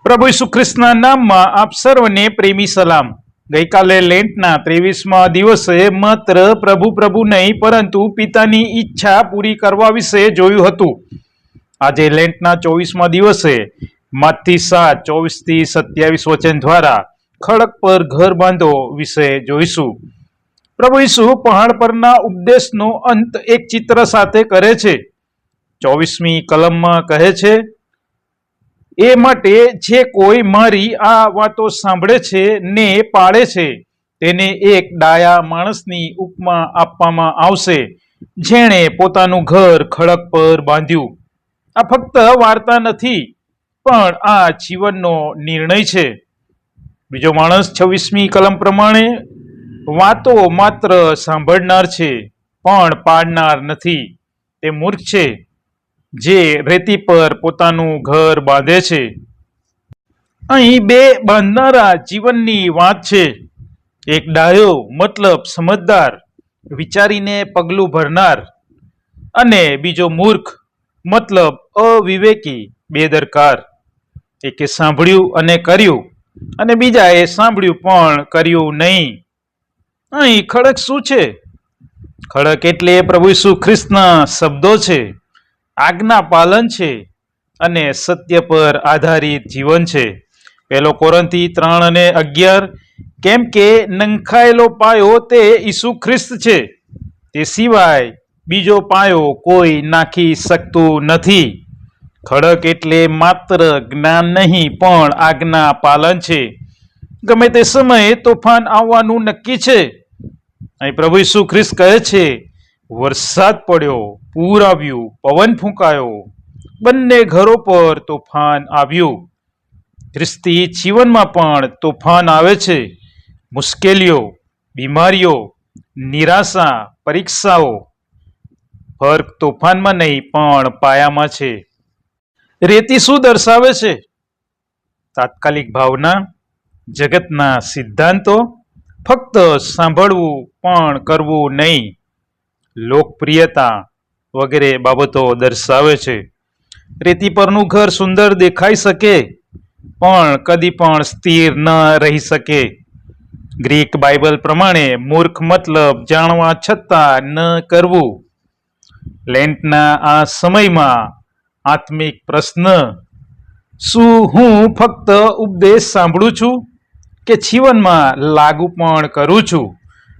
પ્રભુ ઈસુ ખ્રિસ્તના નામમાં આપ સર્વને પ્રેમી સલામ। ગઈકાલે લેન્ટના 23મા દિવસે માત્ર પ્રભુ નહીં પરંતુ પિતાની ઈચ્છા પૂરી કરવા વિશે જોયું હતું। આજે લેન્ટના 24મા દિવસે મત્તી 7:24-27 વચન દ્વારા ખડક પર ઘર બાંધો વિશે જોઈશું। પ્રભુ ઈસુ પહાડ પરના ઉપદેશનો અંત એક ચિત્ર સાથે કરે છે। 24મી કલમમાં કહે છે, એ માટે જે કોઈ મારી આ વાતો સાંભળે છે ને પાળે છે તેને એક ડાયા માણસની ઉપમા આપવામાં આવશે, જેણે પોતાનું ઘર ખડક પર બાંધ્યું। આ ફક્ત વાર્તા નથી, પણ આ જીવનનો નિર્ણય છે। બીજો માણસ 26મી કલમ પ્રમાણે વાતો માત્ર સાંભળનાર છે પણ પાડનાર નથી। તે મૂર્ખ છે જે રેતી પર પોતાનું ઘર બાંધે છે। અહીં બે બાંધનારા જીવનની વાત છે। એક ડાયો મતલબ સમજદાર, વિચારીને પગલું ભરનાર, અને બીજો મૂર્ખ મતલબ અવિવેકી, બેદરકાર। એકે સાંભળ્યું અને કર્યું, અને બીજાએ સાંભળ્યું પણ કર્યું નહીં। અહીં ખડક શું છે? ખડક એટલે પ્રભુ ઈસુ ખ્રિસ્તના શબ્દો છે, આજ્ઞા પાલન છે અને સત્ય પર આધારિત જીવન છે। 1 કોરિન્થી 3:11, કેમ કે નંખાયેલો પાયો તે ઈસુ ખ્રિસ્ત છે, તે સિવાય બીજો પાયો કોઈ નાખી શકતું નથી। ખડક એટલે માત્ર જ્ઞાન નહીં પણ આજ્ઞા પાલન છે। ગમે તે સમયે તોફાન આવવાનું નક્કી છે। અહીં પ્રભુ ઈસુ ખ્રિસ્ત કહે છે, વરસાદ પડ્યો, પૂર આવ્યું, પવન ફૂંકાયો, બંને ઘરો પર તોફાન આવ્યું। ખ્રિસ્તી જીવનમાં પણ તોફાન આવે છે। મુશ્કેલીઓ, બીમારીઓ, નિરાશા, પરીક્ષાઓ। ફર્ક તોફાનમાં નહીં પણ પાયામાં છે। રેતી શું દર્શાવે છે? તાત્કાલિક ભાવના, જગતના સિદ્ધાંતો, ફક્ત સાંભળવું પણ કરવું નહીં, લોકપ્રિયતા વગેરે બાબતો દર્શાવે છે। રેતી પરનું ઘર સુંદર દેખાઈ શકે પણ કદી પણ સ્થિર ન રહી શકે। ગ્રીક બાઇબલ પ્રમાણે મૂર્ખ મતલબ જાણવા છતાં ન કરવું। લેન્ટના આ સમયમાં આત્મિક પ્રશ્ન, શું હું ફક્ત ઉપદેશ સાંભળું છું કે જીવનમાં લાગુ પણ કરું છું?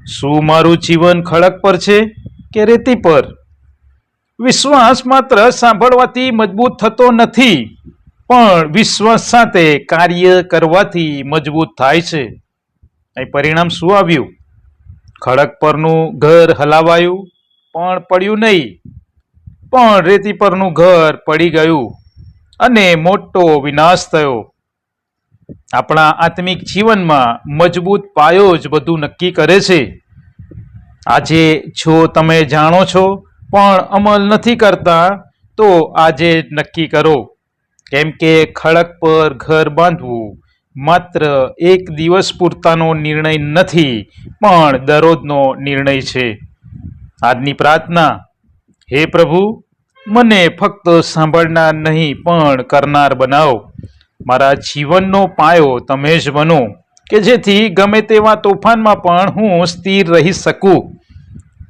શું મારું જીવન ખડક પર છે કે રેતી પર? વિશ્વાસ માત્ર સાંભળવાથી મજબૂત થતો નથી, પણ વિશ્વાસ સાથે કાર્ય કરવાથી મજબૂત થાય છે। અહીં પરિણામ શું આવ્યું? ખડક પરનું ઘર હલાવાયું પણ પડ્યું નહીં, પણ રેતી પરનું ઘર પડી ગયું અને મોટો વિનાશ થયો। આપણા આત્મિક જીવનમાં મજબૂત પાયો જ બધું નક્કી કરે છે। આજે જો તમે જાણો છો પણ અમલ નથી કરતા, તો આજે નક્કી કરો, કેમ કે ખડક પર ઘર બાંધવું માત્ર એક દિવસ પૂરતાનો નિર્ણય નથી પણ દરરોજનો નિર્ણય છે। આજની પ્રાર્થના, હે પ્રભુ, મને ફક્ત સાંભળનાર નહીં પણ કરનાર બનાવો। મારા જીવનનો પાયો તમે જ બનો, કે જેથી ગમે તેવા તોફાનમાં પણ હું સ્થિર રહી શકું।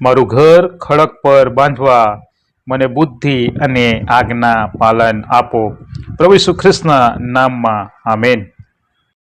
મારું ઘર ખડક પર બાંધવા મને બુદ્ધિ અને આજ્ઞા પાલન આપો। પ્રભુ ઈસુ ખ્રિસ્તના નામમાં આમેન।